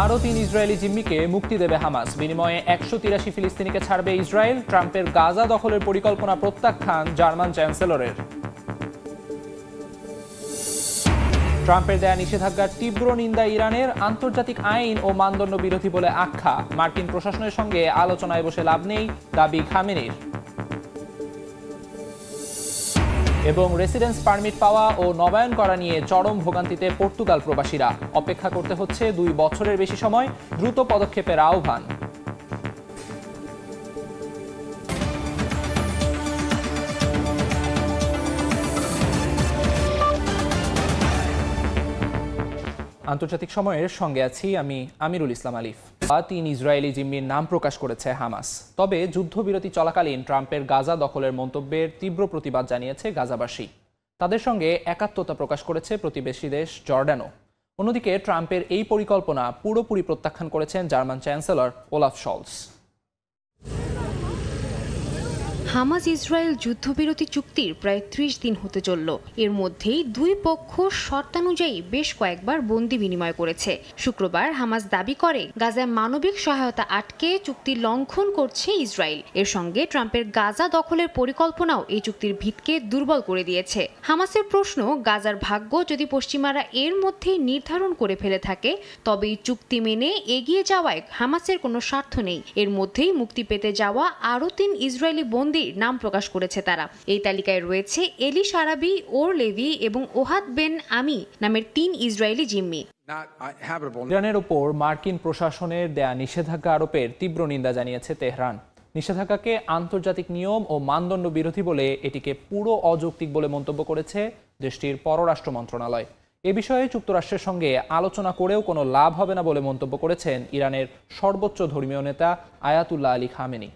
আরও 3 ইসরায়েলি জিম্মিকে মুক্তি দেবে হামাস। বিনিময়ে 183 ফিলিস্তিনিকে ছাড়বে ইসরায়েল। ট্রাম্পের গাজা দখলের পরিকল্পনা প্রত্যাখ্যান জার্মান চ্যান্সেলরের। ট্রাম্পের দেয়া নিষেধাজ্ঞার তীব্র নিন্দা ইরানের। আন্তর্জাতিক আইন ও মানদণ্ড বিরোধী বলে আখ্যা। মার্কিন প্রশাসনের সঙ্গে আলোচনায় বসে লাভ নেই, দাবি খামেনির। এবং রেসিডেন্স পারমিট পাওয়া ও নবায়ন করা নিয়ে চরম ভোগান্তিতে পর্তুগাল প্রবাসীরা। অপেক্ষা করতে হচ্ছে 2 বছরের বেশি সময়। দ্রুত পদক্ষেপের আহ্বান। আন্তর্জাতিক সময়ের সঙ্গে আছি আমি আমিরুল ইসলাম আলিফ। 3 ইসরায়েলি জিম্মির নাম প্রকাশ করেছে হামাস। তবে যুদ্ধবিরতি চলাকালীন ট্রাম্পের গাজা দখলের মন্তব্যের তীব্র প্রতিবাদ জানিয়েছে গাজাবাসী। তাদের সঙ্গে একাত্মতা প্রকাশ করেছে প্রতিবেশী দেশ জর্ডানও। অন্যদিকে ট্রাম্পের এই পরিকল্পনা পুরোপুরি প্রত্যাখ্যান করেছেন German chancellor Olaf shawls. Hamas Israel যুদ্ধবিরতি চুক্তির প্রায় 30 দিন হতে চলল। এর মধ্যেই 2 পক্ষ শর্তানুযায়ী বেশ কয়েকবার বন্দি বিনিময় করেছে। শুক্রবার হামাস দাবি করে গাজায় মানবিক সহায়তা আটকে চুক্তি লঙ্ঘন করছে ইসরায়েল। এর সঙ্গে ট্রাম্পের গাজা দখলের পরিকল্পনাও এই চুক্তির ভিতকে দুর্বল করে দিয়েছে। হামাসের প্রশ্ন, গাজার ভাগ্য যদি পশ্চিমারা এর মধ্যেই নির্ধারণ করে ফেলে থাকে তবে এই চুক্তি মেনে এগিয়ে যাওয়ায় হামাসের কোনো স্বার্থ নেই। এর মধ্যেই মুক্তি পেতে যাওয়া আরও 3 ইসরায়েলি বন্দী নাম প্রকাশ করেছে তারা। এই তালিকায় রয়েছে এলি সারাবি, ওর লেভি এবং ওহাদ বেন আমি নামের 3 ইসরায়েলি জিম্মি। ইরানের ওপর মার্কিন প্রশাসনের দেয়া নিষেধাজ্ঞা আরোপের তীব্র নিন্দা জানিয়েছে তেহরান। নিষেধাজ্ঞাকে আন্তর্জাতিক নিয়ম ও মানদণ্ড বিরোধী বলে এটিকে পুরো অযৌক্তিক বলে মন্তব্য করেছে দেশটির পররাষ্ট্র মন্ত্রণালয়। এ বিষয়ে যুক্তরাষ্ট্রের সঙ্গে আলোচনা করেও কোনো লাভ হবে না বলে মন্তব্য করেছেন ইরানের সর্বোচ্চ ধর্মীয় নেতা আয়াতুল্লাহ আলী খামেনি।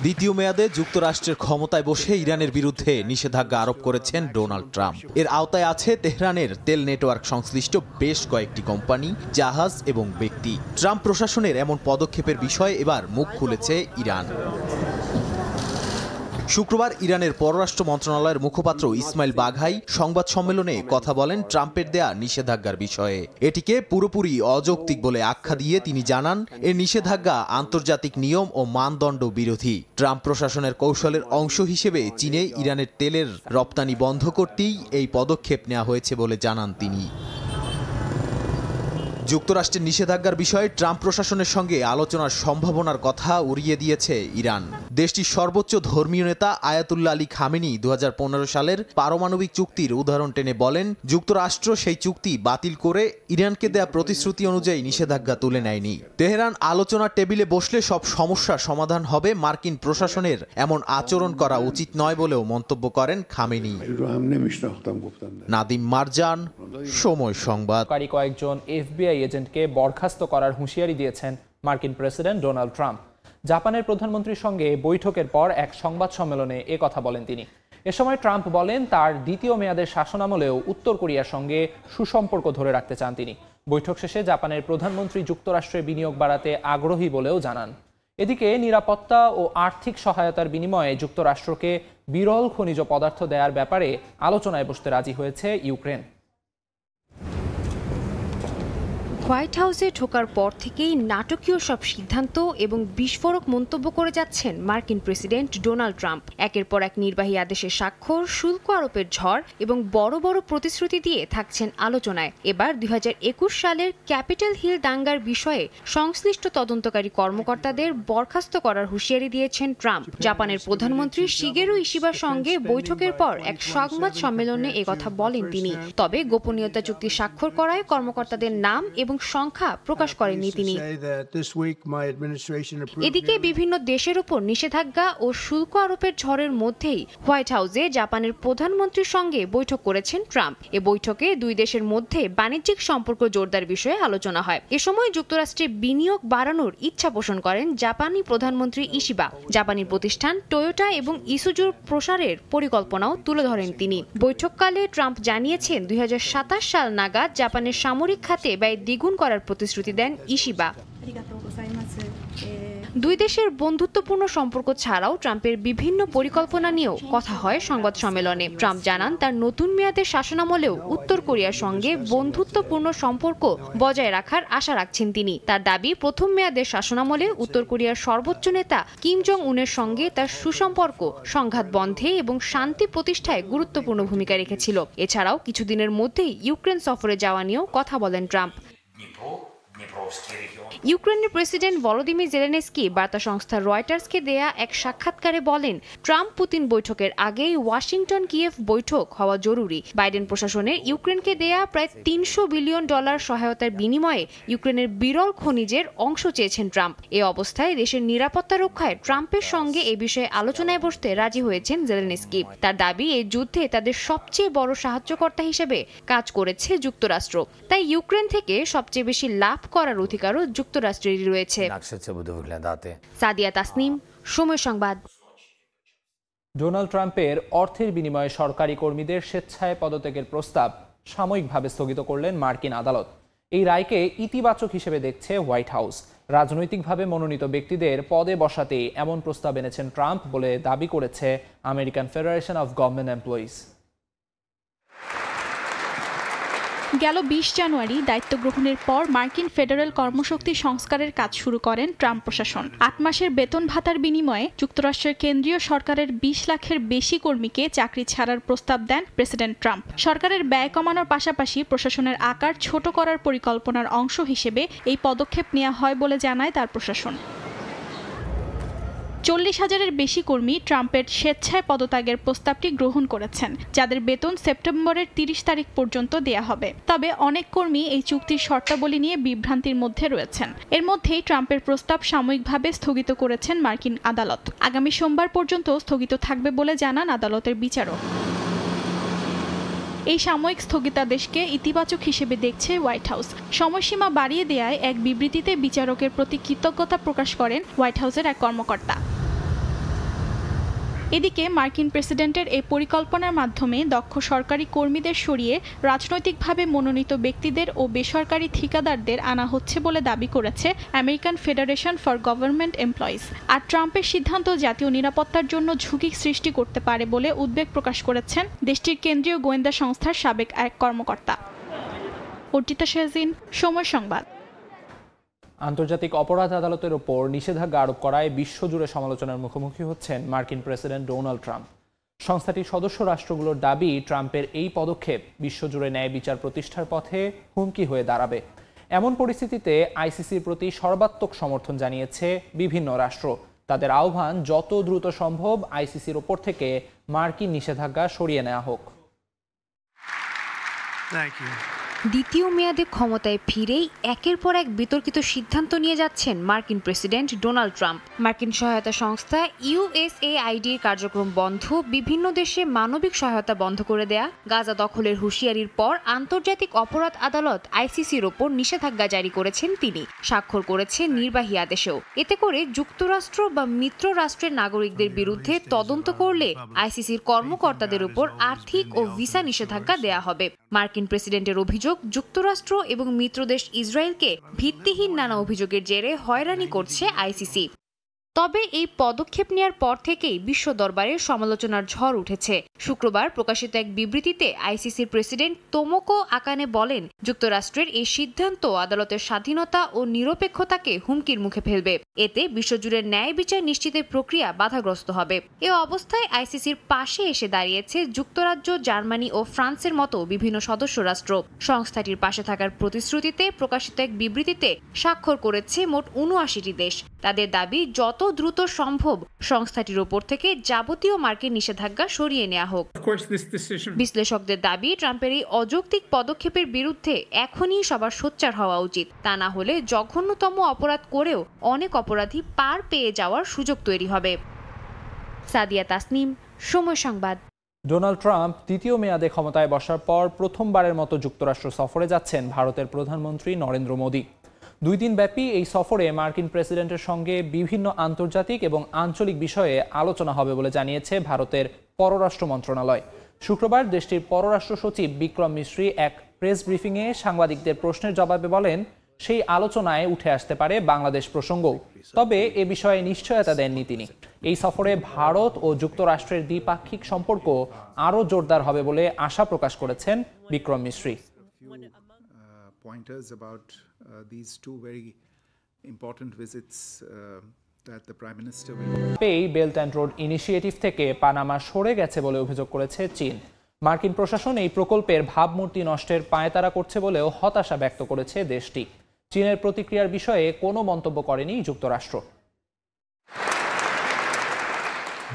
দ্বিতীয় মেয়াদে যুক্তরাষ্ট্রের ক্ষমতায় বসে ইরানের বিরুদ্ধে নিষেধাজ্ঞা আরোপ করেছেন ডোনাল্ড ট্রাম্প। এর আওতায় আছে তেহরানের তেল নেটওয়ার্ক সংশ্লিষ্ট বেশ কয়েকটি কোম্পানি, জাহাজ এবং ব্যক্তি। ট্রাম্প প্রশাসনের এমন পদক্ষেপের বিষয়ে এবার মুখ খুলেছে ইরান। শুক্রবার ইরানের পররাষ্ট্র মন্ত্রণালয়ের মুখপাত্র ইসমাইল বাঘাই সংবাদ সম্মেলনে কথা বলেন ট্রাম্পের দেয়া নিষেধাজ্ঞার বিষয়ে। এটিকে পুরোপুরি অযৌক্তিক বলে আখ্যা দিয়ে তিনি জানান, এর নিষেধাজ্ঞা আন্তর্জাতিক নিয়ম ও মানদণ্ড বিরোধী। ট্রাম্প প্রশাসনের কৌশলের অংশ হিসেবে চীনে ইরানের তেলের রপ্তানি বন্ধ করতেই এই পদক্ষেপ নেওয়া হয়েছে বলে জানান তিনি। যুক্তরাষ্ট্রের নিষেধাজ্ঞার বিষয়ে ট্রাম্প প্রশাসনের সঙ্গে আলোচনার সম্ভাবনার কথা উড়িয়ে দিয়েছে ইরান। দেশটির সর্বোচ্চ ধর্মীয় নেতা আয়াতুল্লাহ আলী খামেনি 2015 সালের পারমাণবিক চুক্তির উদাহরণ টেনে বলেন, যুক্তরাষ্ট্র সেই চুক্তি বাতিল করে ইরানকে দেয়া প্রতিশ্রুতি অনুযায়ী নিষেধাজ্ঞা তুলে নেয়নি। তেহরান আলোচনার টেবিলে বসলে সব সমস্যার সমাধান হবে। মার্কিন প্রশাসনের এমন আচরণ করা উচিত নয় বলেও মন্তব্য করেন খামেনি। নাদিম মারজান, সময় সংবাদ। কয়েকজন FBI এজেন্টকে বরখাস্ত করার হুঁশিয়ারি দিয়েছেন মার্কিন প্রেসিডেন্ট ডোনাল্ড ট্রাম্প। জাপানের প্রধানমন্ত্রীর সঙ্গে বৈঠকের পর এক সংবাদ সম্মেলনে এ কথা বলেন তিনি। এ সময় ট্রাম্প বলেন, তার দ্বিতীয় মেয়াদের শাসনামলেও উত্তর কোরিয়ার সঙ্গে সুসম্পর্ক ধরে রাখতে চান তিনি। বৈঠক শেষে জাপানের প্রধানমন্ত্রী যুক্তরাষ্ট্রে বিনিয়োগ বাড়াতে আগ্রহী বলেও জানান। এদিকে নিরাপত্তা ও আর্থিক সহায়তার বিনিময়ে যুক্তরাষ্ট্রকে বিরল খনিজ পদার্থ দেওয়ার ব্যাপারে আলোচনায় বসতে রাজি হয়েছে ইউক্রেন। হোয়াইট হাউসে ঢোকার পর থেকেই নাটকীয় সব সিদ্ধান্ত এবং বিস্ফোরক মন্তব্য করে যাচ্ছেন মার্কিন প্রেসিডেন্ট ডোনাল্ড ট্রাম্প। একের পর এক নির্বাহী আদেশের স্বাক্ষর, শুল্ক আরোপের ঝড় এবং বড় বড় প্রতিশ্রুতি দিয়ে থাকছেন আলোচনায়। এবার 2021 সালের ক্যাপিটাল হিল দাঙ্গার বিষয়ে সংশ্লিষ্ট তদন্তকারী কর্মকর্তাদের বরখাস্ত করার হুঁশিয়ারি দিয়েছেন ট্রাম্প। জাপানের প্রধানমন্ত্রী শিগেরু ইশিবার সঙ্গে বৈঠকের পর এক সংবাদ সম্মেলনে একথা বলেন তিনি। তবে গোপনীয়তা চুক্তি স্বাক্ষর করায় কর্মকর্তাদের নাম এবং সংখ্যা প্রকাশ করেননি তিনি। এদিকে বিভিন্ন দেশের উপর নিষেধাজ্ঞা ও শুল্ক আরোপের ঝড়ের মধ্যেই হোয়াইট হাউসে জাপানের প্রধানমন্ত্রীর সঙ্গে বৈঠক করেছেন ট্রাম্প। এ বৈঠকে 2 দেশের মধ্যে বাণিজ্যিক সম্পর্ক জোরদার বিষয়ে আলোচনা হয়। এ সময় যুক্তরাষ্ট্রে বিনিয়োগ বাড়ানোর ইচ্ছা পোষণ করেন জাপানি প্রধানমন্ত্রী ইশিবা। জাপানি প্রতিষ্ঠান টয়োটা এবং ইসুজুর প্রসারের পরিকল্পনাও তুলে ধরেন তিনি। বৈঠককালে ট্রাম্প জানিয়েছেন 2027 সাল নাগাদ জাপানের সামরিক খাতে ব্যয় দ্বিগুণ করার প্রতিশ্রুতি দেন ইশিবা। দুই দেশের বন্ধুত্বপূর্ণ সম্পর্ক ছাড়াও ট্রাম্পের বিভিন্ন পরিকল্পনা নিয়েও কথা হয় সংবাদ সম্মেলনে। ট্রাম্প জানান তার নতুন মেয়াদের শাসনামলেও উত্তর কোরিয়ার সঙ্গে বন্ধুত্বপূর্ণ সম্পর্ক বজায় রাখার আশা রাখছেন তিনি। তার দাবি, প্রথম মেয়াদের শাসনামলে উত্তর কোরিয়ার সর্বোচ্চ নেতা কিম জং উনের সঙ্গে তার সুসম্পর্ক সংঘাত বন্ধে এবং শান্তি প্রতিষ্ঠায় গুরুত্বপূর্ণ ভূমিকা রেখেছিল। এছাড়াও কিছুদিনের মধ্যেই ইউক্রেন সফরে যাওয়া নিয়েও কথা বলেন ট্রাম্প। ইউক্রেনের প্রেসিডেন্ট ভলোদিমির জেলেনস্কি বার্তা সংস্থা রয়টার্সকে দেয়া এক সাক্ষাৎকারে বলেন, ট্রাম্প পুতিন বৈঠকের আগেই ওয়াশিংটন কিয়েভ বৈঠক হওয়া জরুরি। বাইডেন প্রশাসনের ইউক্রেনকে দেয়া প্রায় $300 বিলিয়ন সহায়তার বিনিময়ে ইউক্রেনের বিরল খনিজের অংশ চেয়েছেন ট্রাম্প। এ অবস্থায় দেশের নিরাপত্তা রক্ষায় ট্রাম্পের সঙ্গে এ বিষয়ে আলোচনায় বসতে রাজি হয়েছেন জেলেনস্কি। তার দাবি, এই যুদ্ধে তাদের সবচেয়ে বড় সাহায্যকর্তা হিসেবে কাজ করেছে যুক্তরাষ্ট্র। তাই ইউক্রেন থেকে সবচেয়ে বেশি লাভ করার অধিকারও যুক্তরাষ্ট্রেরই রয়েছে। সাদিয়া তাসনিম, সময় সংবাদ। ডোনাল্ড ট্রাম্পের অর্থের বিনিময়ে সরকারি কর্মীদের স্বেচ্ছায় পদত্যাগের প্রস্তাব সাময়িকভাবে স্থগিত করলেন মার্কিন আদালত। এই রায়কে ইতিবাচক হিসেবে দেখছে হোয়াইট হাউস। রাজনৈতিকভাবে মনোনীত ব্যক্তিদের পদে বসাতে এমন প্রস্তাব এনেছেন ট্রাম্প বলে দাবি করেছে American federation of government employees. গেল 20 জানুয়ারি দায়িত্ব গ্রহণের পর মার্কিন ফেডারেল কর্মশক্তি সংস্কারের কাজ শুরু করেন ট্রাম্প প্রশাসন। 8 মাসের বেতন ভাতার বিনিময়ে যুক্তরাষ্ট্রের কেন্দ্রীয় সরকারের 20 লাখের বেশি কর্মীকে চাকরি ছাড়ার প্রস্তাব দেন প্রেসিডেন্ট ট্রাম্প। সরকারের ব্যয় কমানোর পাশাপাশি প্রশাসনের আকার ছোট করার পরিকল্পনার অংশ হিসেবে এই পদক্ষেপ নেওয়া হয় বলে জানায় তার প্রশাসন। 40,000-এর বেশি কর্মী ট্রাম্পের স্বেচ্ছায় পদত্যাগের প্রস্তাবটি গ্রহণ করেছেন, যাদের বেতন সেপ্টেম্বরের 30 তারিখ পর্যন্ত দেয়া হবে। তবে অনেক কর্মী এই চুক্তির শর্তাবলী নিয়ে বিভ্রান্তির মধ্যে রয়েছেন। এর মধ্যেই ট্রাম্পের প্রস্তাব সাময়িকভাবে স্থগিত করেছেন মার্কিন আদালত। আগামী সোমবার পর্যন্ত স্থগিত থাকবে বলে জানান আদালতের বিচারক। এই সাময়িক স্থগিতাদেশকে ইতিবাচক হিসেবে দেখছে হোয়াইট হাউস। সময়সীমা বাড়িয়ে দেয়ায় এক বিবৃতিতে বিচারকের প্রতি কৃতজ্ঞতা প্রকাশ করেন হোয়াইট হাউসের এক কর্মকর্তা। এদিকে মার্কিন প্রেসিডেন্টের এই পরিকল্পনার মাধ্যমে দক্ষ সরকারি কর্মীদের সরিয়ে রাজনৈতিকভাবে মনোনীত ব্যক্তিদের ও বেসরকারি ঠিকাদারদের আনা হচ্ছে বলে দাবি করেছে American Federation for Government Employees. আর ট্রাম্পের সিদ্ধান্ত জাতীয় নিরাপত্তার জন্য ঝুঁকি সৃষ্টি করতে পারে বলে উদ্বেগ প্রকাশ করেছেন দেশটির কেন্দ্রীয় গোয়েন্দা সংস্থার সাবেক এক কর্মকর্তা। অর্জিতা শাহজিন, সময় সংবাদ। আন্তর্জাতিক অপরাধ আদালতের ওপর নিষেধাজ্ঞা আরোপ করায় বিশ্বজুড়ে সমালোচনার মুখোমুখি হচ্ছেন মার্কিন প্রেসিডেন্ট ডোনাল্ড ট্রাম্প। সংস্থাটির সদস্য রাষ্ট্রগুলোর দাবি, ট্রাম্পের এই পদক্ষেপ বিশ্বজুড়ে ন্যায় বিচার প্রতিষ্ঠার পথে হুমকি হয়ে দাঁড়াবে। এমন পরিস্থিতিতে আইসিসির প্রতি সর্বাত্মক সমর্থন জানিয়েছে বিভিন্ন রাষ্ট্র। তাদের আহ্বান, যত দ্রুত সম্ভব আইসিসির ওপর থেকে মার্কিন নিষেধাজ্ঞা সরিয়ে নেওয়া হোক। দ্বিতীয় মেয়াদে ক্ষমতায় ফিরেই একের পর এক বিতর্কিত সিদ্ধান্ত নিয়ে যাচ্ছেন মার্কিন প্রেসিডেন্ট ডোনাল্ড ট্রাম্প। মার্কিন সহায়তা সংস্থা ইউএসএআইডির কার্যক্রম বন্ধ, বিভিন্ন দেশে মানবিক সহায়তা বন্ধ করে দেয়া, গাজা দখলের হুঁশিয়ারির পর আন্তর্জাতিক অপরাধ আদালত আইসিসির ওপর নিষেধাজ্ঞা জারি করেছেন তিনি। স্বাক্ষর করেছে নির্বাহী আদেশেও। এতে করে যুক্তরাষ্ট্র বা মিত্র রাষ্ট্রের নাগরিকদের বিরুদ্ধে তদন্ত করলে আইসিসির কর্মকর্তাদের উপর আর্থিক ও ভিসা নিষেধাজ্ঞা দেয়া হবে। মার্কিন প্রেসিডেন্টের অভিযোগ, যুক্তরাষ্ট্র এবং মিত্রদেশ ইসরায়েলকে ভিত্তিহীন নানা অভিযোগের জেরে হয়রানি করছে আইসিসি। তবে এই পদক্ষেপ নেওয়ার পর থেকেই বিশ্ব দরবারে সমালোচনার ঝড় উঠেছে। শুক্রবার প্রকাশিত এক বিবৃতিতে আইসিসির প্রেসিডেন্ট তোমোকো আকানে বলেন, যুক্তরাষ্ট্রের এই সিদ্ধান্ত আদালতের স্বাধীনতা ও নিরপেক্ষতাকে হুমকির মুখে ফেলবে। এতে বিশ্বজুড়ে ন্যায় বিচার নিশ্চিতের প্রক্রিয়া বাধাগ্রস্ত হবে। এ অবস্থায় আইসিসির পাশে এসে দাঁড়িয়েছে যুক্তরাজ্য, জার্মানি ও ফ্রান্সের মতো বিভিন্ন সদস্য রাষ্ট্র। সংস্থাটির পাশে থাকার প্রতিশ্রুতিতে প্রকাশিত এক বিবৃতিতে স্বাক্ষর করেছে মোট ৭৯টি দেশ। তাদের দাবি, যত দ্রুত সম্ভব সংস্থাটির ওপর থেকে যাবতীয় মার্কিন নিষেধাজ্ঞা সরিয়ে নেওয়া হোক। বিশ্লেষকদের দাবি, ট্রাম্পের এই অযৌক্তিক পদক্ষেপের বিরুদ্ধে এখনই সবার সোচ্চার হওয়া উচিত। তা না হলে জঘন্যতম অপরাধ করেও অনেক অপরাধী পার পেয়ে যাওয়ার সুযোগ তৈরি হবে। সাদিয়া তাসনিম, সময় সংবাদ। ডোনাল্ড ট্রাম্প দ্বিতীয় মেয়াদে ক্ষমতায় বসার পর প্রথমবারের মতো যুক্তরাষ্ট্র সফরে যাচ্ছেন ভারতের প্রধানমন্ত্রী নরেন্দ্র মোদী। 2 দিন ব্যাপী এই সফরে মার্কিন প্রেসিডেন্টের সঙ্গে বিভিন্ন আন্তর্জাতিক এবং আঞ্চলিক বিষয়ে আলোচনা হবে বলে জানিয়েছে ভারতের পররাষ্ট্র মন্ত্রণালয়। শুক্রবার দেশটির পররাষ্ট্র সচিব বিক্রম মিশ্রি এক প্রেস ব্রিফিংয়ে সাংবাদিকদের প্রশ্নের জবাবে বলেন, সেই আলোচনায় উঠে আসতে পারে বাংলাদেশ প্রসঙ্গও। তবে এ বিষয়ে নিশ্চয়তা দেননি তিনি। এই সফরে ভারত ও যুক্তরাষ্ট্রের দ্বিপাক্ষিক সম্পর্ক আরও জোরদার হবে বলে আশা প্রকাশ করেছেন Vikram Misri. Pointers about these two very important visits that the Prime Minister will. Belt and road initiative থেকে পানামা সরে গেছে বলে অভিযোগ করেছে চীন। মার্কিন প্রশাসন এই প্রকল্পের ভাবমূর্তি নষ্টের পায়তারা করছে বলেও হতাশা ব্যক্ত করেছে দেশটি। চীনের প্রতিক্রিয়ার বিষয়ে কোনো মন্তব্য করেনি যুক্তরাষ্ট্র।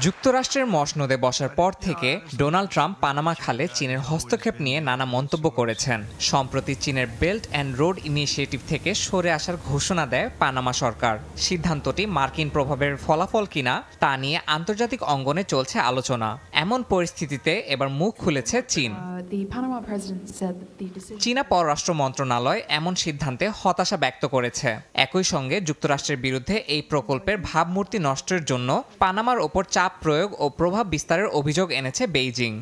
যুক্তরাষ্ট্রের মসনদে বসার পর থেকে ডোনাল্ড ট্রাম্প পানামা খালে চীনের হস্তক্ষেপ নিয়ে নানা মন্তব্য করেছেন। সম্প্রতি চীনের বেল্ট অ্যান্ড রোড ইনিশিয়েটিভ থেকে সরে আসার ঘোষণা দেয় পানামা সরকার। সিদ্ধান্তটি মার্কিন প্রভাবের ফলাফল কিনা তা নিয়ে আন্তর্জাতিক অঙ্গনে চলছে আলোচনা। এমন পরিস্থিতিতে এবার মুখ খুলেছে চীন। চীনা পররাষ্ট্র মন্ত্রণালয় এমন সিদ্ধান্তে হতাশা ব্যক্ত করেছে। একই সঙ্গে যুক্তরাষ্ট্রের বিরুদ্ধে এই প্রকল্পের ভাবমূর্তি নষ্টের জন্য পানামার ওপর চাপ প্রয়োগ ও প্রভাব বিস্তারের অভিযোগ এনেছে বেইজিং।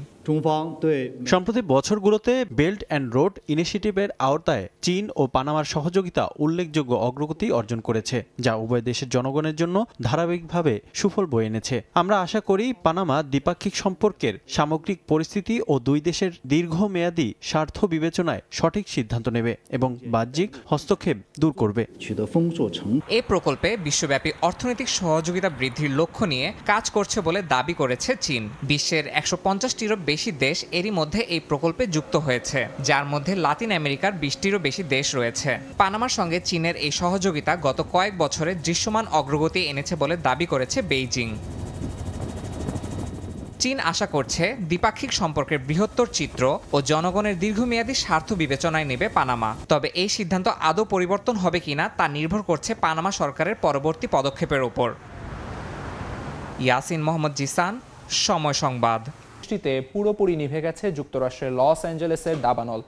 সম্প্রতি বছরগুলোতে বেল্ট অ্যান্ড রোড ইনিশিয়েটিভের আওতায় চীন ও পানামার সহযোগিতা উল্লেখযোগ্য অগ্রগতি অর্জন করেছে, যা উভয় দেশের জনগণের জন্য ধারাবাহিকভাবে সুফল বয়ে এনেছে। আমরা আশা করি পানামা দ্বিপাক্ষিক সম্পর্কের সামগ্রিক পরিস্থিতি ও দুই দেশের দীর্ঘমেয়াদী স্বার্থ বিবেচনায় সঠিক সিদ্ধান্ত নেবে এবং বাহ্যিক হস্তক্ষেপ দূর করবে। এই প্রকল্পে বিশ্বব্যাপী অর্থনৈতিক সহযোগিতা বৃদ্ধির লক্ষ্য নিয়ে কাজ করছে বলে দাবি করেছে চীন। বিশ্বের 150টিরও বেশি দেশ এরই মধ্যে এই প্রকল্পে যুক্ত হয়েছে, যার মধ্যে লাতিন আমেরিকার 20টিরও বেশি দেশ রয়েছে। পানামার সঙ্গে চীনের এই সহযোগিতা গত কয়েক বছরে দৃশ্যমান অগ্রগতি এনেছে বলে দাবি করেছে বেইজিং। চীন আশা করছে দ্বিপাক্ষিক সম্পর্কের বৃহত্তর চিত্র ও জনগণের দীর্ঘমেয়াদী স্বার্থ বিবেচনায় নেবে পানামা। তবে এই সিদ্ধান্ত আদৌ পরিবর্তন হবে কিনা তা নির্ভর করছে পানামা সরকারের পরবর্তী পদক্ষেপের উপর। ইয়াসিন মোহাম্মদ জিসান, সময় সংবাদ। বৃষ্টিতে পুরোপুরি নিভে গেছে যুক্তরাষ্ট্রের লস অ্যাঞ্জেলেসের দাবানল।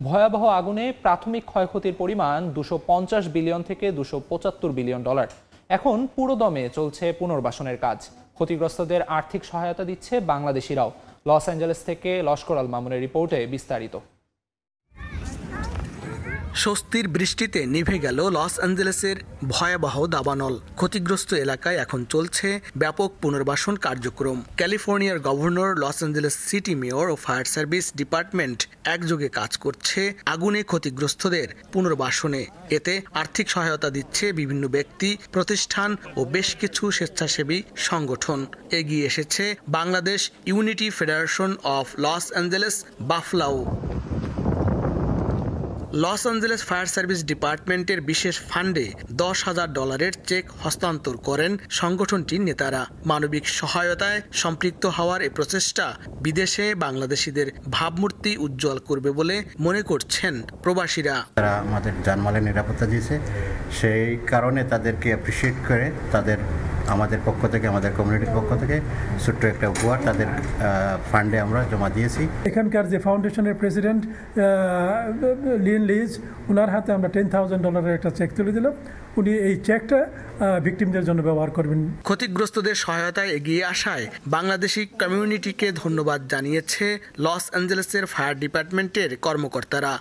ভয়াবহ আগুনে প্রাথমিক ক্ষয়ক্ষতির পরিমাণ 250 বিলিয়ন থেকে 275 বিলিয়ন ডলার। এখন পুরোদমে চলছে পুনর্বাসনের কাজ। ক্ষতিগ্রস্তদের আর্থিক সহায়তা দিচ্ছে বাংলাদেশিরাও। লস অ্যাঞ্জেলেস থেকে লস্কর আল মামুনের রিপোর্টে বিস্তারিত। স্বস্তির বৃষ্টিতে নিভে গেল লস অ্যাঞ্জেলেসের ভয়াবহ দাবানল। ক্ষতিগ্রস্ত এলাকায় এখন চলছে ব্যাপক পুনর্বাসন কার্যক্রম। ক্যালিফোর্নিয়ার governor, Los Angeles city mayor ও ফায়ার সার্ভিস ডিপার্টমেন্ট একযোগে কাজ করছে আগুনে ক্ষতিগ্রস্তদের পুনর্বাসনে। এতে আর্থিক সহায়তা দিচ্ছে বিভিন্ন ব্যক্তি, প্রতিষ্ঠান ও বেশ কিছু স্বেচ্ছাসেবী সংগঠন। এগিয়ে এসেছে Bangladesh Unity Federation of Los Angeles বাফলাও। লস অ্যাঞ্জেলেস ফায়ার সার্ভিস ডিপার্টমেন্টের বিশেষ ফান্ডে $10,000 চেক হস্তান্তর করেন সংগঠনটির নেতারা। মানবিক সহায়তায় সম্পৃক্ত হওয়ার এই প্রচেষ্টা বিদেশে বাংলাদেশিদের ভাবমূর্তি উজ্জ্বল করবে বলে মনে করছেন প্রবাসীরা। তারা আমাদের জানমালের নিরাপত্তা দিয়েছে, সেই কারণে তাদেরকে অ্যাপ্রিসিয়েট করে আমাদের পক্ষ থেকে, আমাদের কমিউনিটির পক্ষ থেকে ছোট্ট একটা উপহার তাদের ফান্ডে আমরা জমা দিয়েছি। এখানকার যে ফাউন্ডেশনের প্রেসিডেন্ট লিন লিজ, ওনার হাতে আমরা $10,000 একটা চেক তুলে দিলাম। উনি এই চেকটা ভিকটিমদের জন্য ব্যবহার করবেন। ক্ষতিগ্রস্তদের সহায়তায় এগিয়ে আসায় বাংলাদেশি কমিউনিটিকে ধন্যবাদ জানিয়েছে লস অ্যাঞ্জেলেসের ফায়ার ডিপার্টমেন্টের কর্মকর্তারা।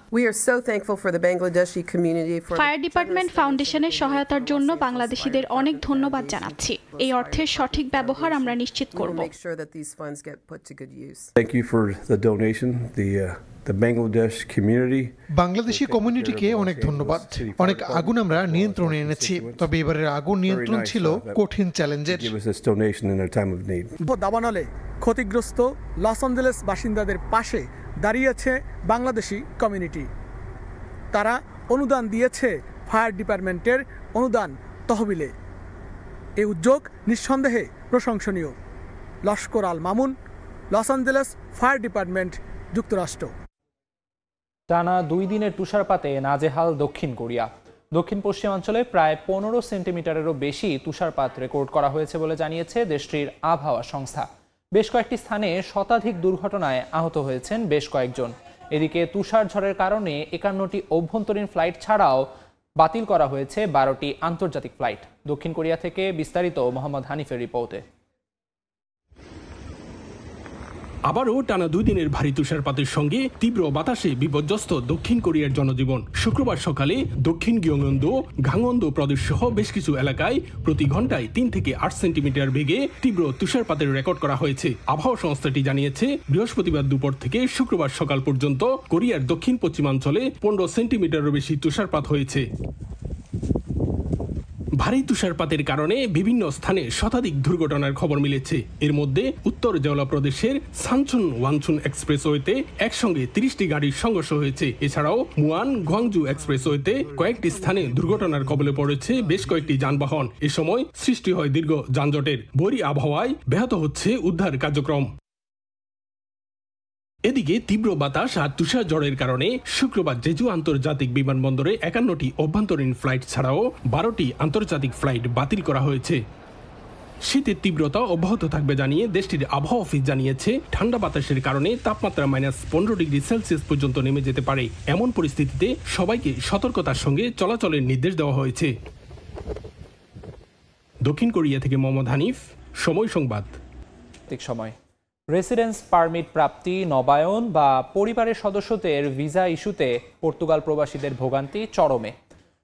ফায়ার ডিপার্টমেন্ট ফাউন্ডেশনের সহায়তার জন্য বাংলাদেশিদের অনেক ধন্যবাদ জানাচ্ছি। এই অর্থের সঠিক ব্যবহার আমরা নিশ্চিত করব। বাংলাদেশি কমিউনিটিকে অনেক ধন্যবাদ। অনেক আগুন আমরা নিয়ন্ত্রণে এনেছি, তবে এবারের আগুন নিয়ন্ত্রণ ছিল কঠিন চ্যালেঞ্জের। দাবানলে ক্ষতিগ্রস্ত লস অ্যাঞ্জেলেস বাসিন্দাদের পাশে দাঁড়িয়েছে বাংলাদেশি কমিউনিটি। তারা অনুদান দিয়েছে ফায়ার ডিপার্টমেন্টের অনুদান তহবিলে। এই উদ্যোগ নিঃসন্দেহে প্রশংসনীয়। Laskar Al Mamun, Los Angeles fire department, যুক্তরাষ্ট্র। টানা 2 দিনের তুষারপাতে নাজেহাল দক্ষিণ কোরিয়া। দক্ষিণ পশ্চিমাঞ্চলে প্রায় 15 সেন্টিমিটারেরও বেশি তুষারপাত রেকর্ড করা হয়েছে বলে জানিয়েছে দেশটির আবহাওয়া সংস্থা। বেশ কয়েকটি স্থানে শতাধিক দুর্ঘটনায় আহত হয়েছেন বেশ কয়েকজন। এদিকে তুষার ঝড়ের কারণে 51টি অভ্যন্তরীণ ফ্লাইট ছাড়াও বাতিল করা হয়েছে 12টি আন্তর্জাতিক ফ্লাইট। দক্ষিণ কোরিয়া থেকে বিস্তারিত মোহাম্মদ হানিফের রিপোর্টে। আবারও টানা 2 দিনের ভারী তুষারপাতের সঙ্গে তীব্র বাতাসে বিপর্যস্ত দক্ষিণ কোরিয়ার জনজীবন। শুক্রবার সকালে দক্ষিণ গিয়ংওন-দো, গাংওন-দো প্রদেশ সহ বেশ কিছু এলাকায় প্রতি ঘন্টায় 3 থেকে 8 সেন্টিমিটার বেগে তীব্র তুষারপাতের রেকর্ড করা হয়েছে। আবহাওয়া সংস্থাটি জানিয়েছে বৃহস্পতিবার দুপুর থেকে শুক্রবার সকাল পর্যন্ত কোরিয়ার দক্ষিণ পশ্চিমাঞ্চলে 15 সেন্টিমিটারেরও বেশি তুষারপাত হয়েছে। ভারী তুষারপাতের কারণে বিভিন্ন স্থানে শতাধিক দুর্ঘটনার খবর মিলেছে। এর মধ্যে উত্তর জেওলা প্রদেশের সানচুন ওয়ানচুন এক্সপ্রেসওয়েতে একসঙ্গে 30টি গাড়ির সংঘর্ষ হয়েছে। এছাড়াও মুয়ান গোয়াংজু এক্সপ্রেসওয়েতে কয়েকটি স্থানে দুর্ঘটনার কবলে পড়েছে বেশ কয়েকটি যানবাহন। এ সময় সৃষ্টি হয় দীর্ঘ যানজটের। বৈরী আবহাওয়ায় ব্যাহত হচ্ছে উদ্ধার কার্যক্রম। এদিকে তীব্র বাতাস আর তুষার ঝড়ের কারণে শুক্রবার জেজু আন্তর্জাতিক বিমানবন্দরে 51টি অভ্যন্তরীণ ফ্লাইট ছাড়াও 12টি আন্তর্জাতিক ফ্লাইট বাতিল করা হয়েছে। শীতের তীব্রতা অব্যাহত থাকবে জানিয়ে দেশটির আবহাওয়া অফিস জানিয়েছে, ঠান্ডা বাতাসের কারণে তাপমাত্রা -15 ডিগ্রি সেলসিয়াস পর্যন্ত নেমে যেতে পারে। এমন পরিস্থিতিতে সবাইকে সতর্কতার সঙ্গে চলাচলের নির্দেশ দেওয়া হয়েছে। দক্ষিণ কোরিয়া থেকে মোহাম্মদ হানিফ, সময় সংবাদ। সময় রেসিডেন্স পারমিট প্রাপ্তি, নবায়ন বা পরিবারের সদস্যদের ভিসা ইস্যুতে পর্তুগাল প্রবাসীদের ভোগান্তি চরমে।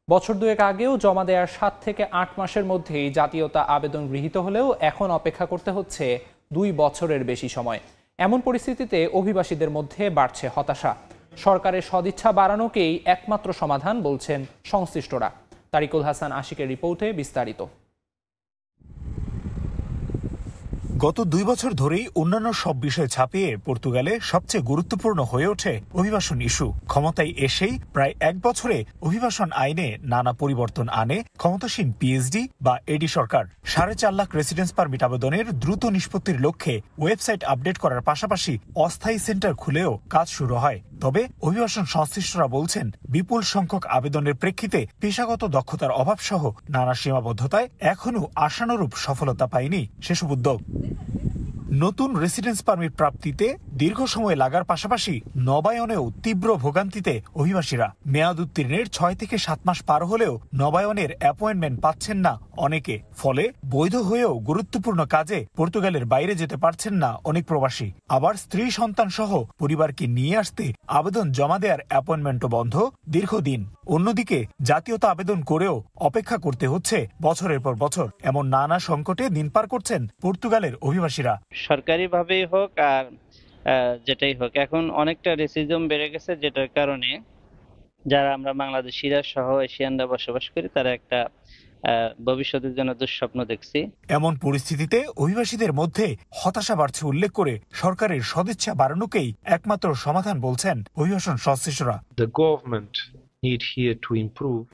বছর দুয়েক আগেও জমা দেওয়ার 7 থেকে 8 মাসের মধ্যেই জাতীয়তা আবেদন গৃহীত হলেও এখন অপেক্ষা করতে হচ্ছে 2 বছরের বেশি সময়। এমন পরিস্থিতিতে অভিবাসীদের মধ্যে বাড়ছে হতাশা। সরকারের সদিচ্ছা বাড়ানোকেই একমাত্র সমাধান বলছেন সংশ্লিষ্টরা। তারিকুল হাসান আশিকের রিপোর্টে বিস্তারিত। গত 2 বছর ধরেই অন্যান্য সব বিষয় ছাপিয়ে পর্তুগালে সবচেয়ে গুরুত্বপূর্ণ হয়ে ওঠে অভিবাসন ইস্যু। ক্ষমতায় এসেই প্রায় 1 বছরে অভিবাসন আইনে নানা পরিবর্তন আনে ক্ষমতাসীন পিএইচডি বা এডি সরকার। 4.5 লাখ রেসিডেন্স পারমিট আবেদনের দ্রুত নিষ্পত্তির লক্ষ্যে ওয়েবসাইট আপডেট করার পাশাপাশি অস্থায়ী সেন্টার খুলেও কাজ শুরু হয়। তবে অভিবাসন সংশ্লিষ্টরা বলছেন, বিপুল সংখ্যক আবেদনের প্রেক্ষিতে পেশাগত দক্ষতার অভাব সহ নানা সীমাবদ্ধতায় এখনও আশানুরূপ সফলতা পায়নি সেসব উদ্যোগ। নতুন রেসিডেন্স পারমিট প্রাপ্তিতে দীর্ঘ সময় লাগার পাশাপাশি নবায়নেও তীব্র ভোগান্তিতে অভিবাসীরা। মেয়াদ উত্তীর্ণের 6 থেকে 7 মাস পার হলেও নবায়নের অ্যাপয়েন্টমেন্ট পাচ্ছেন না অনেকে। ফলে বৈধ হয়েও গুরুত্বপূর্ণ কাজে পর্তুগালের বাইরে যেতে পারছেন না অনেক প্রবাসী। আবার স্ত্রী সন্তান সহ পরিবারকে নিয়ে আসতে আবেদন জমা দেওয়ার অ্যাপয়েন্টমেন্টও বন্ধ দীর্ঘদিন। অন্যদিকে জাতীয়তা আবেদন করেও অপেক্ষা করতে হচ্ছে বছরের পর বছর। এমন নানা সংকটে দিন পার করছেন পর্তুগালের অভিবাসীরা। সরকারিভাবেই হোক আর যেটাই হোক, এখন অনেকটা রেসিজম বেড়ে গেছে, যেটার কারণে যারা আমরা বাংলাদেশিরা সহ এশিয়ানরা বসবাস করি তারা একটা ভবিষ্যতের জন্য দুঃস্বপ্ন দেখছি। এমন পরিস্থিতিতে অভিবাসীদের মধ্যে হতাশা বাড়ছে উল্লেখ করে সরকারের সদিচ্ছা বাড়ানোকেই একমাত্র সমাধান বলছেন অভিবাসন সংশ্লিষ্টরা।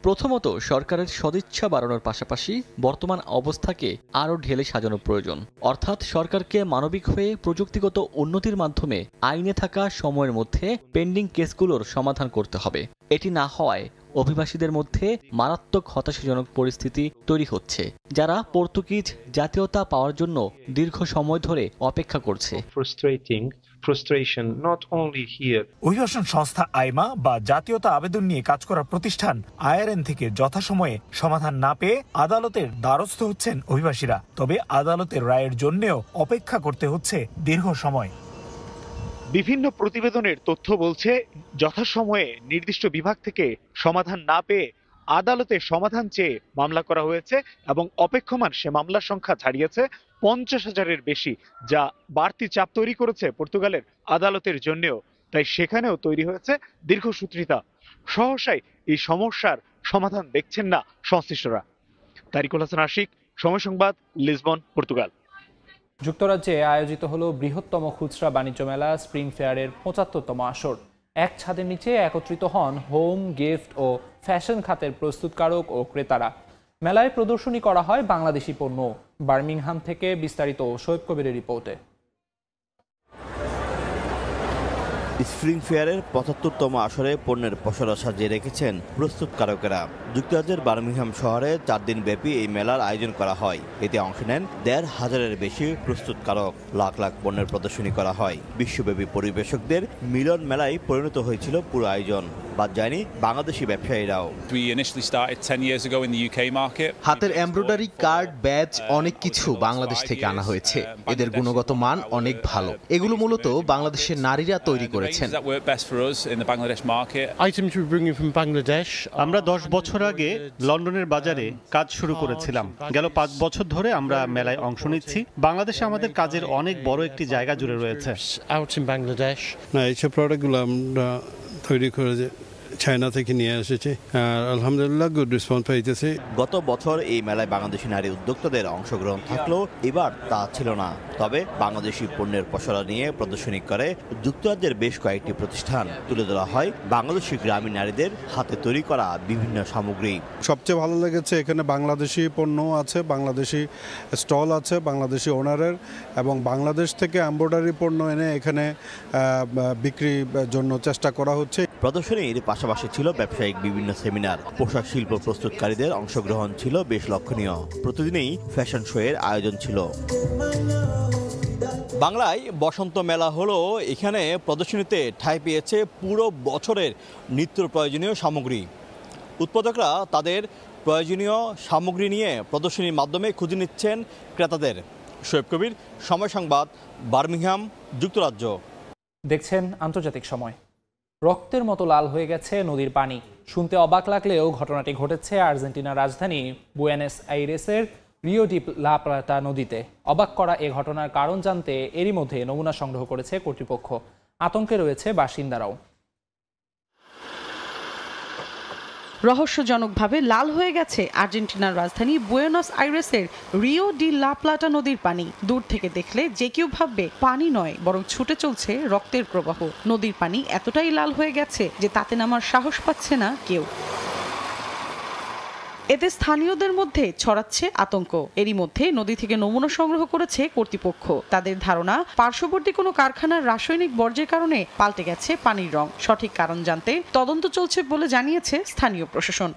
প্রথমত সরকারের সদিচ্ছা বাড়ানোর পাশাপাশি বর্তমান অবস্থাকে আরও ঢেলে সাজানো প্রয়োজন। অর্থাৎ সরকারকে মানবিক হয়ে প্রযুক্তিগত উন্নতির মাধ্যমে আইনে থাকা সময়ের মধ্যে পেন্ডিং কেসগুলোর সমাধান করতে হবে। এটি না হওয়ায় অভিবাসীদের মধ্যে মারাত্মক হতাশাজনক পরিস্থিতি তৈরি হচ্ছে, যারা পর্তুগিজ জাতীয়তা পাওয়ার জন্য দীর্ঘ সময় ধরে অপেক্ষা করছে। অভিবাসন সংস্থা আইমা বা জাতীয়তা আবেদন নিয়ে কাজ করা প্রতিষ্ঠান আইআরএন থেকে যথাসময়ে সমাধান না পেয়ে আদালতের দ্বারস্থ হচ্ছেন অভিবাসীরা। তবে আদালতের রায়ের জন্যও অপেক্ষা করতে হচ্ছে দীর্ঘ সময়। বিভিন্ন প্রতিবেদনের তথ্য বলছে, যথাসময়ে নির্দিষ্ট বিভাগ থেকে সমাধান না পেয়ে আদালতে সমাধান চেয়ে মামলা করা হয়েছে এবং অপেক্ষমান সে মামলার সংখ্যা ছাড়িয়েছে 50,000-এর বেশি, যা বাড়তি চাপ তৈরি করেছে পর্তুগালের আদালতের জন্যও। তাই সেখানেও তৈরি হয়েছে দীর্ঘসূত্রিতা। সহসাই এই সমস্যার সমাধান দেখছেন না সংশ্লিষ্টরা। তারিকুল হাসান আশিক, সময় সংবাদ, লিসবন, পর্তুগাল। যুক্তরাজ্যে আয়োজিত হলো বৃহত্তম খুচরা বাণিজ্য মেলা স্প্রিং ফেয়ারের 75তম আসর। এক ছাদের নিচে একত্রিত হন হোম, গিফট ও ফ্যাশন খাতের প্রস্তুতকারক ও ক্রেতারা। মেলায় প্রদর্শনী করা হয় বাংলাদেশি পণ্য। বার্মিংহাম থেকে বিস্তারিত শোয়েব কবিরের রিপোর্টে। স্প্রিং ফেয়ারের 75তম আসরে পণ্যের পসরা সাজিয়ে রেখেছেন প্রস্তুতকারকেরা। যুক্তরাজ্যের বার্মিংহাম শহরে 4 দিন ব্যাপী এই মেলার আয়োজন করা হয়। এতে অংশ নেন 1,500-এর বেশি প্রস্তুতকারক। লাখ লাখ পণ্যের প্রদর্শনী করা হয়। বিশ্বব্যাপী পরিবেশকদের মিলন মেলায় পরিণত হয়েছিল পুরো আয়োজন। বাদ যায়নি বাংলাদেশি ব্যবসায়ীরাও। হাতের এমব্রয়ডারি, কার্ড, ব্যাজ অনেক কিছু বাংলাদেশ থেকে আনা হয়েছে। এদের গুণগত মান অনেক ভালো। এগুলো মূলত বাংলাদেশের নারীরা তৈরি করেছেন। আমরা 10 বছর আগে লন্ডনের বাজারে কাজ শুরু করেছিলাম। গেল 5 বছর ধরে আমরা মেলায় অংশ নিচ্ছি। বাংলাদেশে আমাদের কাজের অনেক বড় একটি জায়গা জুড়ে রয়েছে। না, এইসব প্রোডাক্টগুলো আমরা তৈরি করে চায়না থেকে নিয়ে এসেছি, আর আলহামদুলিল্লাহ গুড রেসপন্স পাইতেছে। গত বছর এই মেলায় বাংলাদেশি নারী উদ্যোক্তাদের অংশগ্রহণ থাকলেও এবার তা ছিল না। তবে বাংলাদেশি পণ্যের পসরা নিয়ে প্রদর্শনী করে যুক্তরাজ্যের বেশ কয়েকটি প্রতিষ্ঠান। তুলে ধরা হয় বাংলাদেশি গ্রামীণ নারীদের হাতে তৈরি করা বিভিন্ন সামগ্রী। সবচেয়ে ভালো লেগেছে এখানে বাংলাদেশি পণ্য আছে, বাংলাদেশি স্টল আছে, বাংলাদেশি ওনারের, এবং বাংলাদেশ থেকে এমব্রয়ডারি পণ্য এনে এখানে বিক্রির জন্য চেষ্টা করা হচ্ছে। প্রদর্শনীর পাশাপাশি ছিল ব্যবসায়িক বিভিন্ন সেমিনার। পোশাক শিল্প প্রস্তুতকারীদের অংশগ্রহণ ছিল বেশ লক্ষণীয়। প্রতিদিনই ফ্যাশন শো এর আয়োজন ছিল। বাংলায় বসন্ত মেলা হলো এখানে প্রদর্শনীতে ঠাঁই পেয়েছে পুরো বছরের নিত্য প্রয়োজনীয় সামগ্রী। উৎপাদকরা তাদের প্রয়োজনীয় সামগ্রী নিয়ে প্রদর্শনীর মাধ্যমে খুঁজে নিচ্ছেন ক্রেতাদের। শোয়েব কবির, সময় সংবাদ, বার্মিংহাম, যুক্তরাজ্য। দেখছেন আন্তর্জাতিক সময়। রক্তের মতো লাল হয়ে গেছে নদীর পানি। শুনতে অবাক লাগলেও ঘটনাটি ঘটেছে আর্জেন্টিনার রাজধানী Buenos আইরেসের Rio de la Plata নদীতে। অবাক করা এ ঘটনার কারণ জানতে এরই মধ্যে নমুনা সংগ্রহ করেছে কর্তৃপক্ষ। আতঙ্কে রয়েছে বাসিন্দারাও। রহস্যজনকভাবে লাল হয়ে গেছে আর্জেন্টিনার রাজধানী বুয়েনোস আইরেসের রিও ডি লা প্লাটা নদীর পানি। দূর থেকে দেখলে যে কেউ ভাববে পানি নয়, বরং ছুটে চলছে রক্তের প্রবাহ। নদীর পানি এতটাই লাল হয়ে গেছে যে তাতে নামার সাহস পাচ্ছে না কেউ। এতে স্থানীয়দের মধ্যে ছড়াচ্ছে আতঙ্ক। এরই মধ্যে নদী থেকে নমুনা সংগ্রহ করেছে কর্তৃপক্ষ। তাদের ধারণা, পার্শ্ববর্তী কোনো কারখানার রাসায়নিক বর্জ্যের কারণে পাল্টে গেছে পানির রং। সঠিক কারণ জানতে তদন্ত চলছে বলে জানিয়েছে স্থানীয় প্রশাসন।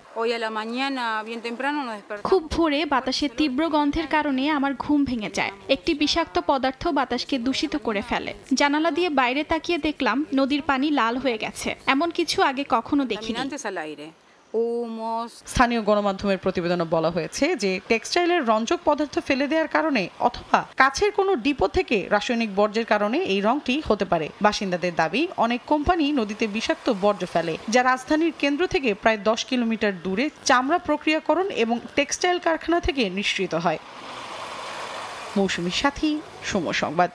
খুব ভোরে বাতাসের তীব্র গন্ধের কারণে আমার ঘুম ভেঙে যায়। একটি বিষাক্ত পদার্থ বাতাসকে দূষিত করে ফেলে। জানালা দিয়ে বাইরে তাকিয়ে দেখলাম নদীর পানি লাল হয়ে গেছে। এমন কিছু আগে কখনো দেখিনি। স্থানীয় গণমাধ্যমের প্রতিবেদনে বলা হয়েছে যে টেক্সটাইলের রঞ্জক পদার্থ ফেলে দেওয়ার কারণে অথবা কাছের কোনো ডিপো থেকে রাসায়নিক বর্জ্যের কারণে এই রংটি হতে পারে। বাসিন্দাদের দাবি, অনেক কোম্পানি নদীতে বিষাক্ত বর্জ্য ফেলে, যা রাজধানীর কেন্দ্র থেকে প্রায় 10 কিলোমিটার দূরে চামড়া প্রক্রিয়াকরণ এবং টেক্সটাইল কারখানা থেকে নিঃসৃত হয়। মৌসুমীর সাথী, সময় সংবাদ।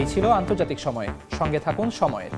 এই ছিল আন্তর্জাতিক সময়। সঙ্গে থাকুন সময়ের।